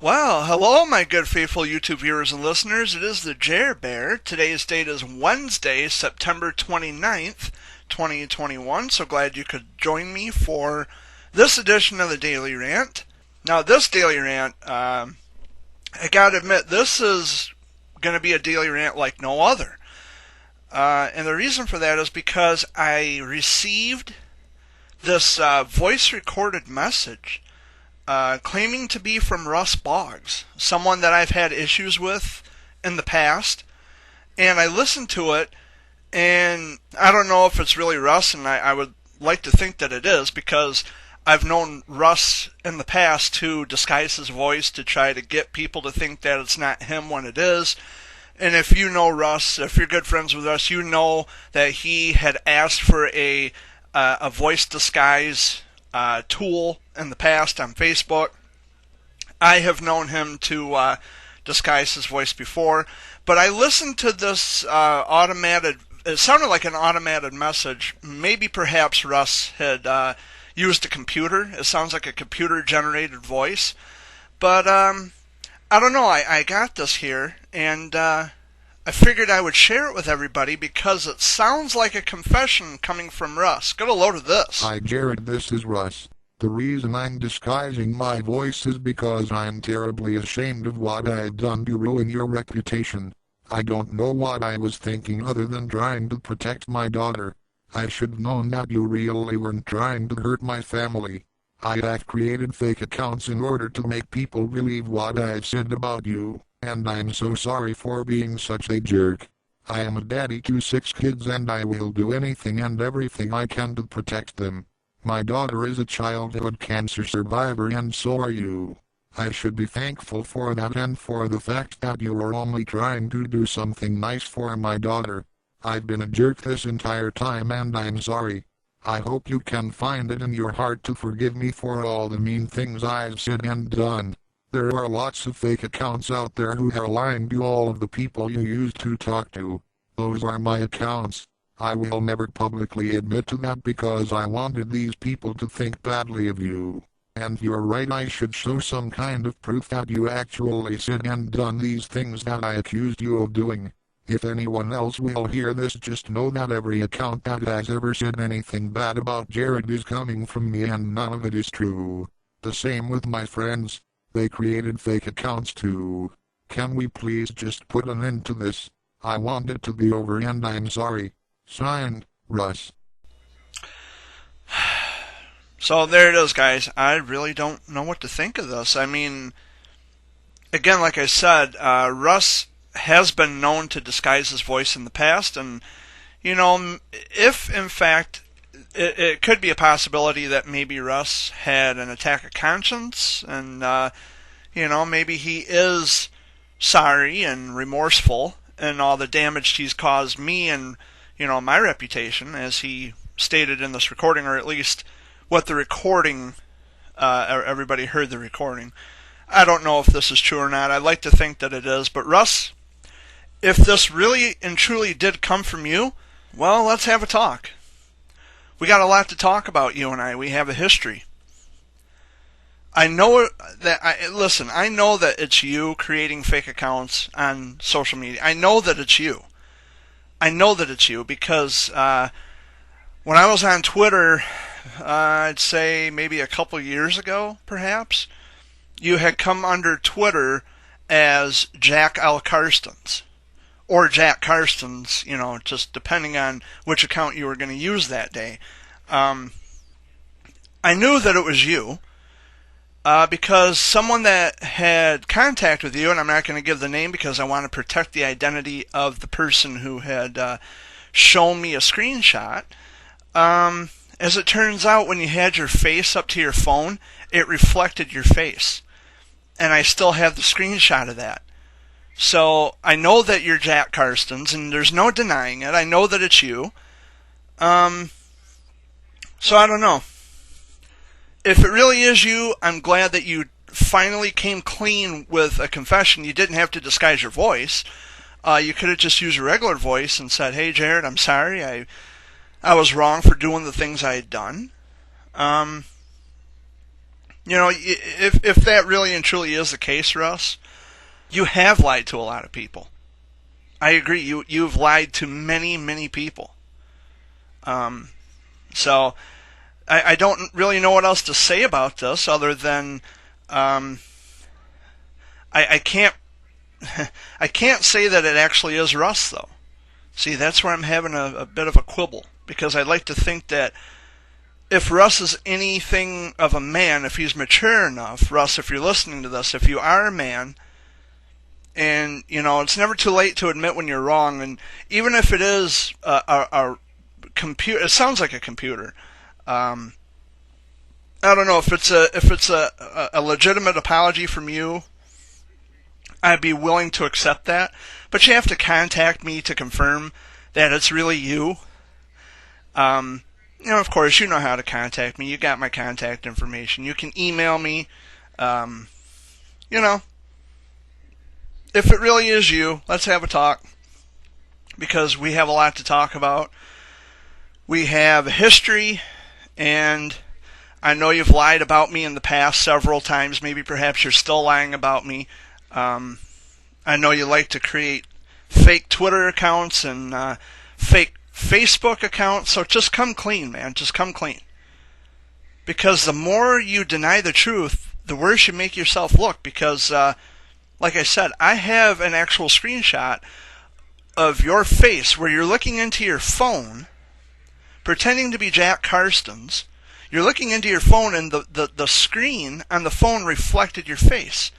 Well, hello, my good faithful YouTube viewers and listeners. It is the Jer Bear. Today's date is Wednesday, September 29th, 2021. So glad you could join me for this edition of the Daily Rant. Now, this Daily Rant, I gotta admit, this is going to be a Daily Rant like no other. And the reason for that is because I received this voice recorded message claiming to be from Russ Boggs, someone that I've had issues with in the past. And I listened to it, and I don't know if it's really Russ, and I would like to think that it is, because I've known Russ in the past to disguise his voice to try to get people to think that it's not him when it is. And if you know Russ, if you're good friends with Russ, you know that he had asked for a voice disguise tool in the past on Facebook. I have known him to disguise his voice before, but I listened to this automated. It sounded like an automated message. Maybe perhaps Russ had used a computer. It sounds like a computer-generated voice, but I don't know. I got this here, and I figured I would share it with everybody because it sounds like a confession coming from Russ. Get a load of this. Hi Jared, this is Russ. The reason I'm disguising my voice is because I'm terribly ashamed of what I've done to ruin your reputation. I don't know what I was thinking other than trying to protect my daughter. I should have known that you really weren't trying to hurt my family. I have created fake accounts in order to make people believe what I've said about you, and I'm so sorry for being such a jerk. I am a daddy to 6 kids and I will do anything and everything I can to protect them. My daughter is a childhood cancer survivor and so are you. I should be thankful for that and for the fact that you are only trying to do something nice for my daughter. I've been a jerk this entire time and I'm sorry. I hope you can find it in your heart to forgive me for all the mean things I've said and done. There are lots of fake accounts out there who are lying to all of the people you used to talk to. Those are my accounts. I will never publicly admit to that because I wanted these people to think badly of you. And you're right, I should show some kind of proof that you actually said and done these things that I accused you of doing. If anyone else will hear this, just know that every account that has ever said anything bad about Jared is coming from me and none of it is true. The same with my friends. They created fake accounts too. Can we please just put an end to this? I want it to be over and I'm sorry. Signed, Russ. So there it is, guys. I really don't know what to think of this. I mean, again, like I said, Russ has been known to disguise his voice in the past, and you know, if in fact it could be a possibility that maybe Russ had an attack of conscience, and you know, maybe he is sorry and remorseful and all the damage he's caused me and, you know, my reputation, as he stated in this recording, or at least what the recording, everybody heard the recording. I don't know if this is true or not. I'd like to think that it is, but Russ, if this really and truly did come from you, well, let's have a talk. We got a lot to talk about, you and I. We have a history. I know that, I know that it's you creating fake accounts on social media. I know that it's you. I know that it's you because when I was on Twitter, I'd say maybe a couple years ago, perhaps, you had come under Twitter as Jack L. Karstens. Or Jack Karstens, you know, just depending on which account you were going to use that day. I knew that it was you because someone that had contact with you, and I'm not going to give the name because I want to protect the identity of the person who had shown me a screenshot. As it turns out, when you had your face up to your phone, it reflected your face. And I still have the screenshot of that. So I know that you're Jack Karstens, and there's no denying it. I know that it's you. So I don't know. If it really is you, I'm glad that you finally came clean with a confession. You didn't have to disguise your voice. You could have just used your regular voice and said, "Hey, Jared, I'm sorry. I was wrong for doing the things I had done. If that really and truly is the case, Russ, you have lied to a lot of people. I agree. You've lied to many, many people. So I don't really know what else to say about this other than I can't I can't say that it actually is Russ though. See, that's where I'm having a bit of a quibble, because I'd like to think that if Russ is anything of a man, if he's mature enough, Russ, if you're listening to this, if you are a man, and it's never too late to admit when you're wrong, and even if it is a computer, it sounds like a computer. I don't know if it's a legitimate apology from you. I'd be willing to accept that, but you have to contact me to confirm that it's really you. Of course, you know how to contact me. You got my contact information. You can email me. If it really is you, let's have a talk, because we have a lot to talk about. We have a history, and I know you've lied about me in the past several times. Maybe perhaps you're still lying about me. I know you like to create fake Twitter accounts and fake Facebook accounts, so just come clean, man. Just come clean. Because the more you deny the truth, the worse you make yourself look. Because, like I said, I have an actual screenshot of your face where you're looking into your phone, pretending to be Jack Karstens. You're looking into your phone, and the screen on the phone reflected your face.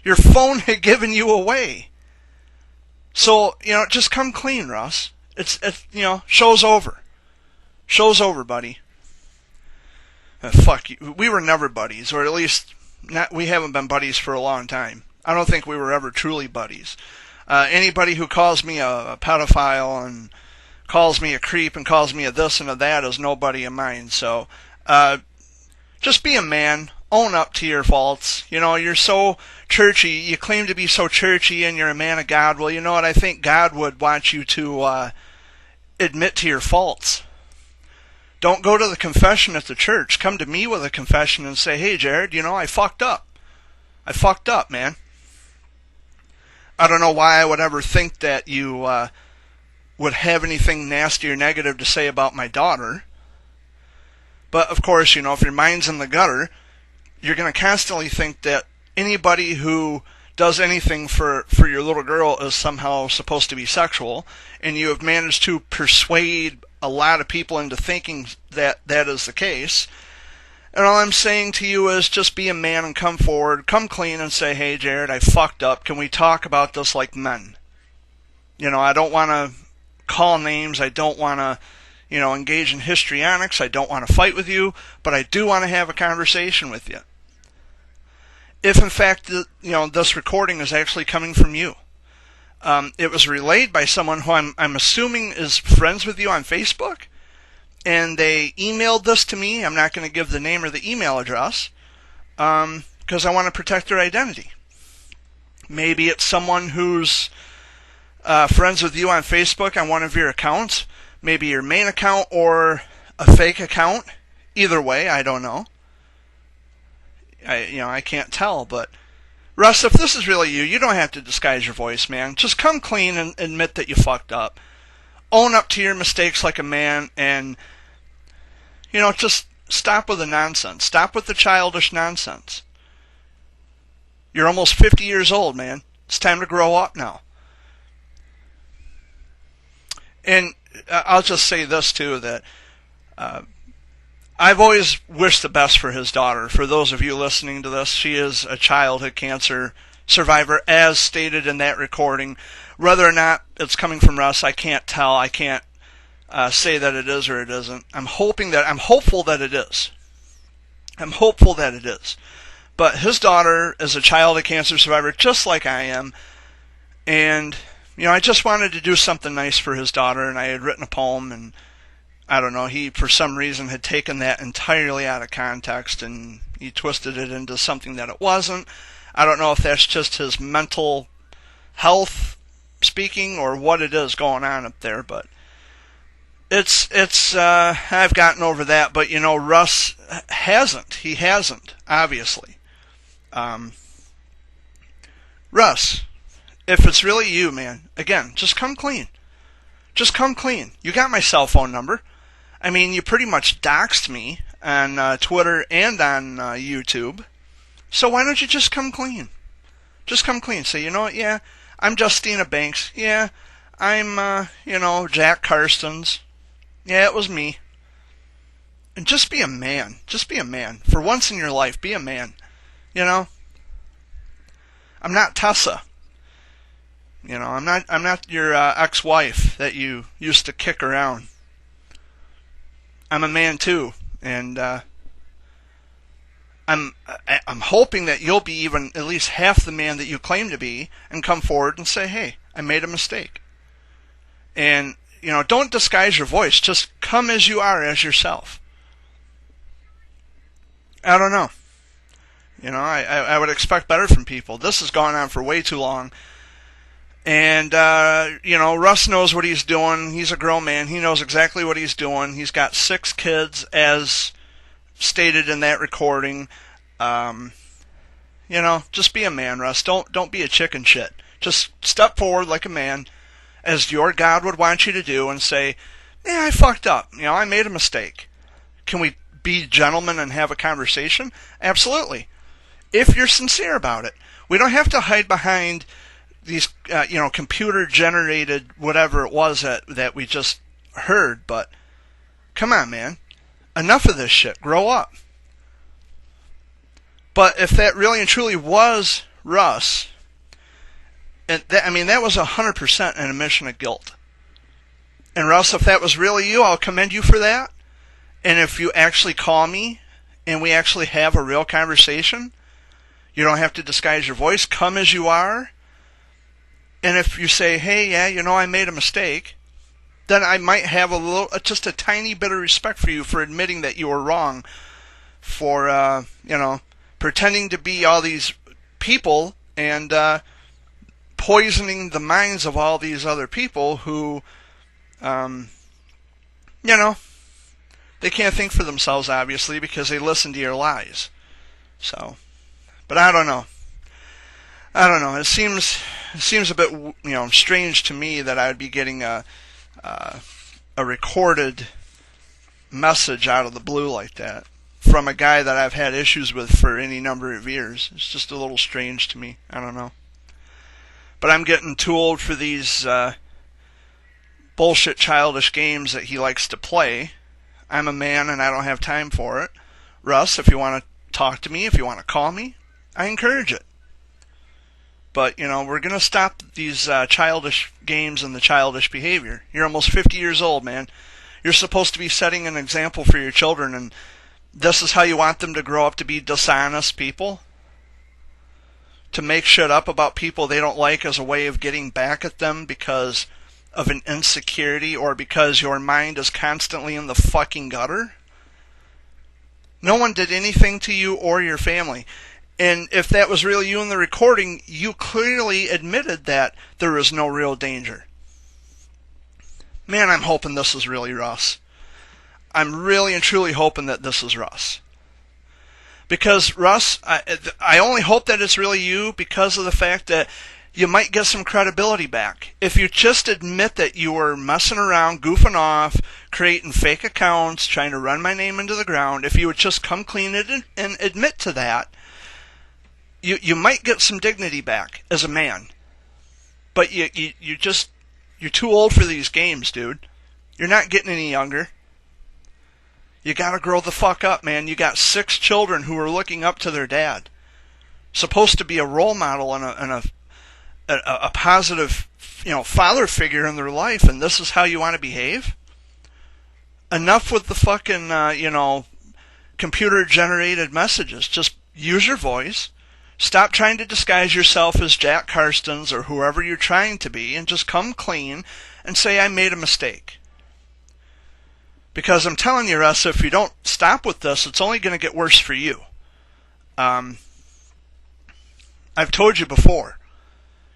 Your phone had given you away. So, just come clean, Russ. It's show's over. Show's over, buddy. Fuck you. We were never buddies, or at least we haven't been buddies for a long time. I don't think we were ever truly buddies. Anybody who calls me a pedophile and calls me a creep and calls me a this and a that is nobody of mine. So, just be a man. Own up to your faults. You're so churchy. You claim to be so churchy and you're a man of God. Well, you know what? I think God would want you to admit to your faults. Don't go to the confession at the church. Come to me with a confession and say, hey, Jared, I fucked up. I fucked up, man. I don't know why I would ever think that you would have anything nasty or negative to say about my daughter. But, of course, if your mind's in the gutter, you're going to constantly think that anybody who does anything for your little girl is somehow supposed to be sexual, and you have managed to persuade a lot of people into thinking that that is the case. And all I'm saying to you is just be a man and come forward, come clean and say, hey, Jared, I fucked up. Can we talk about this like men? I don't want to call names. I don't want to engage in histrionics. I don't want to fight with you, but I do want to have a conversation with you. If in fact, this recording is actually coming from you. It was relayed by someone who I'm assuming is friends with you on Facebook, and they emailed this to me. I'm not going to give the name or the email address, because I want to protect their identity. Maybe it's someone who's friends with you on Facebook on one of your accounts, maybe your main account or a fake account. Either way, I don't know. I can't tell, but Russ, if this is really you, you don't have to disguise your voice, man. Just come clean and admit that you fucked up. Own up to your mistakes like a man, and just stop with the nonsense. Stop with the childish nonsense. You're almost 50 years old, man. It's time to grow up now. And I'll just say this too, that I've always wished the best for his daughter. For those of you listening to this, she is a childhood cancer survivor, as stated in that recording. Whether or not it's coming from Russ, I can't tell. I can't say that it is or it isn't. I'm hopeful that it is. I'm hopeful that it is. But his daughter is a childhood cancer survivor, just like I am. And, I just wanted to do something nice for his daughter, and I had written a poem, and I don't know, he, for some reason, had taken that entirely out of context, and he twisted it into something that it wasn't. I don't know if that's just his mental health speaking or what it is going on up there, but I've gotten over that, but Russ hasn't. He hasn't, obviously. Um, Russ, if it's really you, man, again, just come clean. Just come clean. You got my cell phone number. I mean, you pretty much doxed me on Twitter and on YouTube. So why don't you just come clean? Just come clean. Say, you know what? Yeah, I'm Justina Banks. Yeah, I'm Jack Karstens. Yeah, it was me. And just be a man. Just be a man. For once in your life, be a man. You know? I'm not Tessa. I'm not your ex-wife that you used to kick around. I'm a man too, and I'm hoping that you'll be even at least half the man that you claim to be, and come forward and say, "Hey, I made a mistake." And don't disguise your voice. Just come as you are, as yourself. I don't know. I would expect better from people. This has gone on for way too long. And, Russ knows what he's doing. He's a grown man. He knows exactly what he's doing. He's got 6 kids, as stated in that recording. Just be a man, Russ. Don't be a chicken shit. Just step forward like a man, as your God would want you to do, and say, yeah, I fucked up. I made a mistake. Can we be gentlemen and have a conversation? Absolutely. If you're sincere about it. We don't have to hide behind these, computer-generated whatever it was that we just heard, but come on, man. Enough of this shit. Grow up. But if that really and truly was Russ, and that was 100% an admission of guilt. And Russ, if that was really you, I'll commend you for that. And if you actually call me and we actually have a real conversation, you don't have to disguise your voice. Come as you are. And if you say, hey, yeah, I made a mistake, then I might have just a tiny bit of respect for you for admitting that you were wrong, for, pretending to be all these people and poisoning the minds of all these other people who, they can't think for themselves, obviously, because they listen to your lies. So, but I don't know. It seems a bit, strange to me that I would be getting a recorded message out of the blue like that from a guy that I've had issues with for any number of years. It's just a little strange to me. I don't know. But I'm getting too old for these bullshit childish games that he likes to play. I'm a man and I don't have time for it. Russ, if you want to talk to me, if you want to call me, I encourage it. But, we're going to stop these childish games and the childish behavior. You're almost 50 years old, man. You're supposed to be setting an example for your children, and this is how you want them to grow up to be dishonest people? To make shit up about people they don't like as a way of getting back at them because of an insecurity or because your mind is constantly in the fucking gutter? No one did anything to you or your family. And if that was really you in the recording, you clearly admitted that there is no real danger. Man, I'm hoping this is really Russ. I'm really and truly hoping that this is Russ. Because, Russ, I only hope that it's really you because of the fact that you might get some credibility back. If you just admit that you were messing around, goofing off, creating fake accounts, trying to run my name into the ground, if you would just come clean and admit to that, you might get some dignity back as a man. But you're too old for these games, dude. You're not getting any younger. You gotta grow the fuck up, man. You got 6 children who are looking up to their dad. Supposed to be a role model and a positive, father figure in their life, and this is how you want to behave? Enough with the fucking, computer-generated messages. Just use your voice. Stop trying to disguise yourself as Jack Karstens or whoever you're trying to be, and just come clean and say, I made a mistake. Because I'm telling you, Russ, if you don't stop with this, it's only going to get worse for you. I've told you before.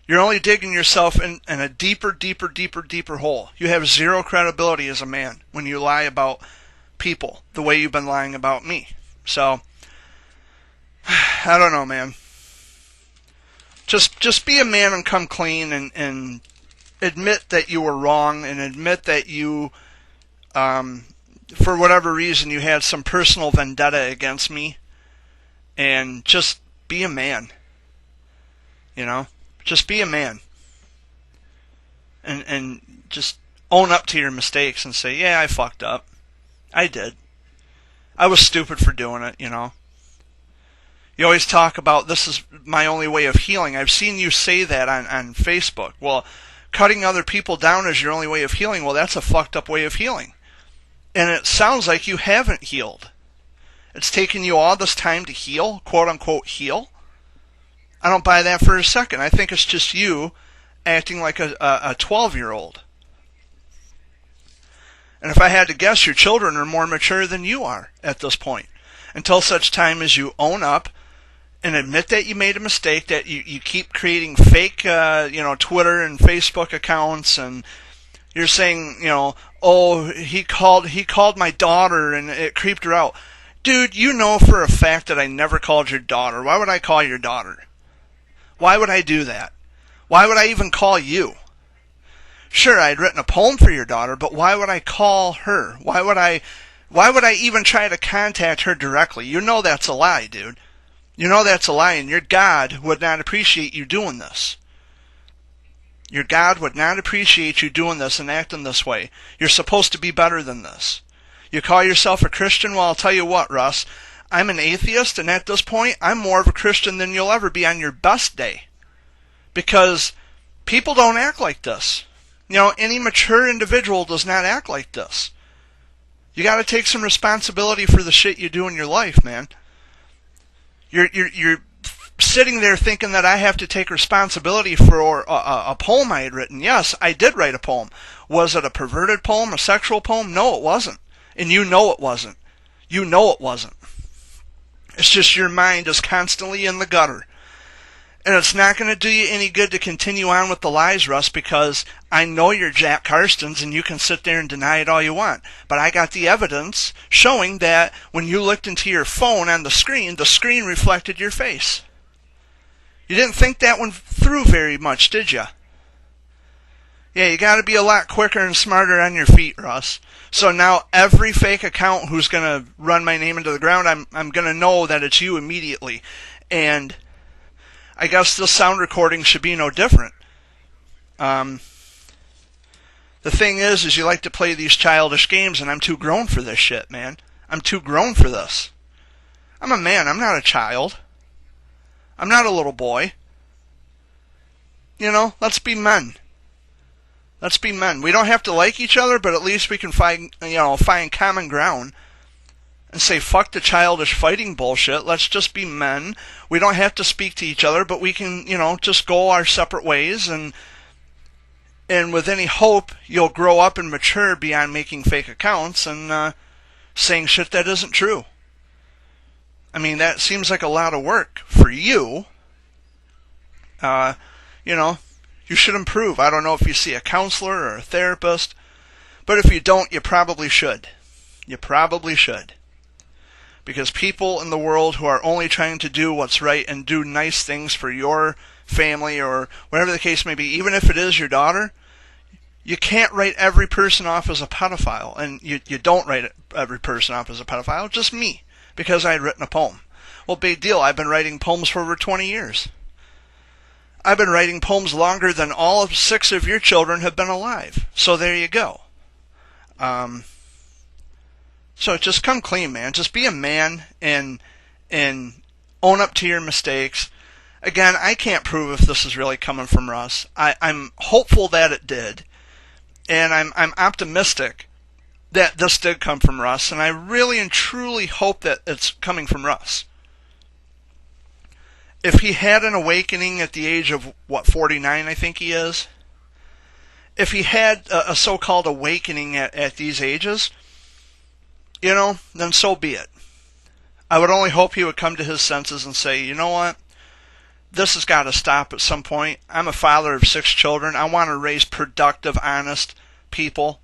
You're only digging yourself in a deeper, deeper, deeper, deeper hole. You have zero credibility as a man when you lie about people the way you've been lying about me. So, I don't know, man. Just be a man and come clean and admit that you were wrong and admit that you, for whatever reason, you had some personal vendetta against me. And just be a man. You know? Just be a man. And just own up to your mistakes and say, yeah, I fucked up. I did. I was stupid for doing it, you know. You always talk about, this is my only way of healing. I've seen you say that on Facebook. Well, cutting other people down is your only way of healing. Well, that's a fucked up way of healing. And it sounds like you haven't healed. It's taken you all this time to heal, quote unquote heal. I don't buy that for a second. I think it's just you acting like a 12-year-old. And if I had to guess, your children are more mature than you are at this point. Until such time as you own up and admit that you made a mistake, that you keep creating fake, Twitter and Facebook accounts, and you're saying, oh, he called my daughter and it creeped her out. Dude, you know for a fact that I never called your daughter. Why would I call your daughter? Why would I do that? Why would I even call you? Sure, I had written a poem for your daughter, but why would I call her? Why would I even try to contact her directly? You know that's a lie, dude. You know that's a lie, and your God would not appreciate you doing this. Your God would not appreciate you doing this and acting this way. You're supposed to be better than this. You call yourself a Christian? Well, I'll tell you what, Russ. I'm an atheist, and at this point, I'm more of a Christian than you'll ever be on your best day. Because people don't act like this. Any mature individual does not act like this. You got to take some responsibility for the shit you do in your life, man. You're sitting there thinking that I have to take responsibility for a poem I had written. Yes, I did write a poem. Was it a perverted poem, a sexual poem? No, it wasn't. And you know it wasn't. You know it wasn't. It's just your mind is constantly in the gutter. And it's not going to do you any good to continue on with the lies, Russ, because I know you're Jack Karstens and you can sit there and deny it all you want. But I got the evidence showing that when you looked into your phone on the screen reflected your face. You didn't think that one through very much, did you? Yeah, you got to be a lot quicker and smarter on your feet, Russ. So now every fake account who's going to run my name into the ground, I'm going to know that it's you immediately. And I guess this sound recording should be no different. The thing is you like to play these childish games, and I'm too grown for this shit, man. I'm too grown for this. I'm a man. I'm not a child. I'm not a little boy. Let's be men. Let's be men. We don't have to like each other, but at least we can find common ground and say, fuck the childish fighting bullshit. Let's just be men. We don't have to speak to each other, but we can, just go our separate ways, and with any hope, you'll grow up and mature beyond making fake accounts and saying shit that isn't true. I mean, that seems like a lot of work for you. You should improve. I don't know if you see a counselor or a therapist, but if you don't, you probably should. You probably should. Because people in the world who are only trying to do what's right and do nice things for your family or whatever the case may be, even if it is your daughter, you can't write every person off as a pedophile. And you don't write every person off as a pedophile, just me, because I had written a poem. Well, big deal. I've been writing poems for over 20 years. I've been writing poems longer than all of 6 of your children have been alive. So there you go. So just come clean, man. Just be a man and own up to your mistakes. Again, I can't prove if this is really coming from Russ. I'm hopeful that it did. And I'm optimistic that this did come from Russ. And I really and truly hope that it's coming from Russ. If he had an awakening at the age of, 49 I think he is? If he had a so-called awakening at these ages, then so be it. I would only hope he would come to his senses and say, you know what? This has got to stop at some point. I'm a father of 6 children. I want to raise productive, honest people.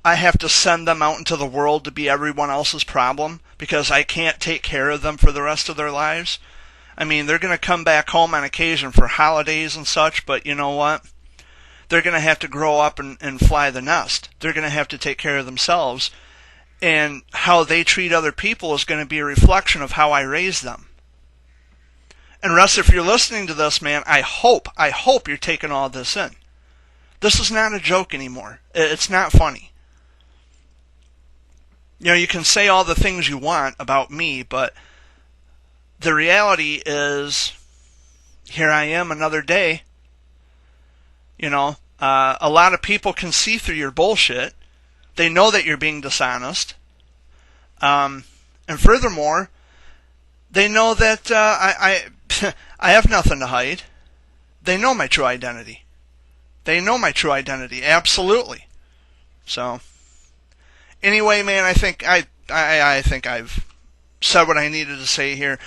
I have to send them out into the world to be everyone else's problem because I can't take care of them for the rest of their lives. I mean, they're going to come back home on occasion for holidays and such, but you know what? They're going to have to grow up and fly the nest. They're going to have to take care of themselves. And how they treat other people is going to be a reflection of how I raise them. And Russ, if you're listening to this, man, I hope you're taking all this in. This is not a joke anymore. It's not funny. You know, you can say all the things you want about me, but the reality is, here I am another day. You know, a lot of people can see through your bullshit. They know that you're being dishonest. And furthermore, they know that I have nothing to hide. They know my true identity. Absolutely. So, anyway, man, I think I've said what I needed to say here.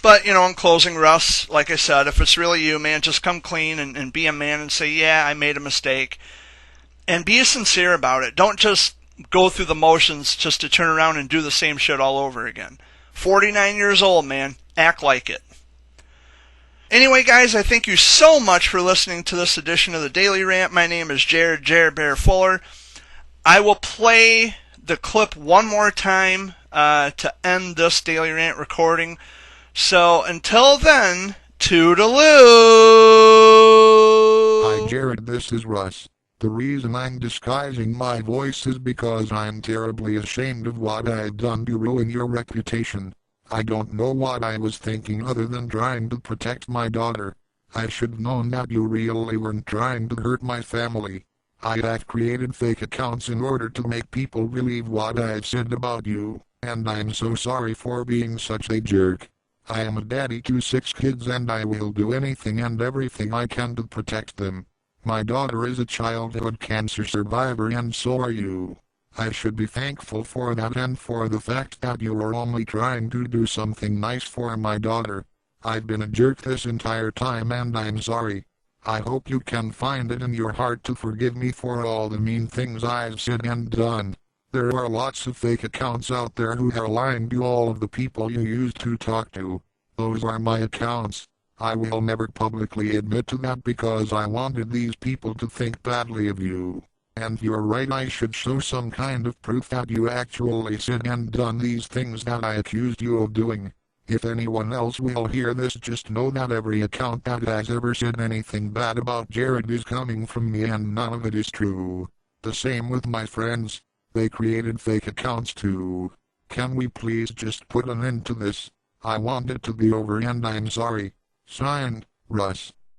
But, you know, in closing, Russ, like I said, if it's really you, man, just come clean and be a man and say, yeah, I made a mistake. And be sincere about it. Don't just go through the motions just to turn around and do the same shit all over again. 49 years old, man. Act like it. Anyway, guys, I thank you so much for listening to this edition of the Daily Rant. My name is Jared Bear Fuller. I will play the clip one more time to end this Daily Rant recording. So until then, toodaloo! Hi Jared, this is Russ. The reason I'm disguising my voice is because I'm terribly ashamed of what I had done to ruin your reputation. I don't know what I was thinking other than trying to protect my daughter. I should have known that you really weren't trying to hurt my family. I had created fake accounts in order to make people believe what I had said about you, and I'm so sorry for being such a jerk. I am a daddy to 6 kids and I will do anything and everything I can to protect them. My daughter is a childhood cancer survivor and so are you. I should be thankful for that and for the fact that you are only trying to do something nice for my daughter. I've been a jerk this entire time and I'm sorry. I hope you can find it in your heart to forgive me for all the mean things I've said and done. There are lots of fake accounts out there who are lying to all of the people you used to talk to. Those are my accounts. I will never publicly admit to that because I wanted these people to think badly of you. And you're right, I should show some kind of proof that you actually said and done these things that I accused you of doing. If anyone else will hear this, just know that every account that has ever said anything bad about Jared is coming from me and none of it is true. The same with my friends. They created fake accounts too. Can we please just put an end to this? I want it to be over and I'm sorry. Signed, Russ.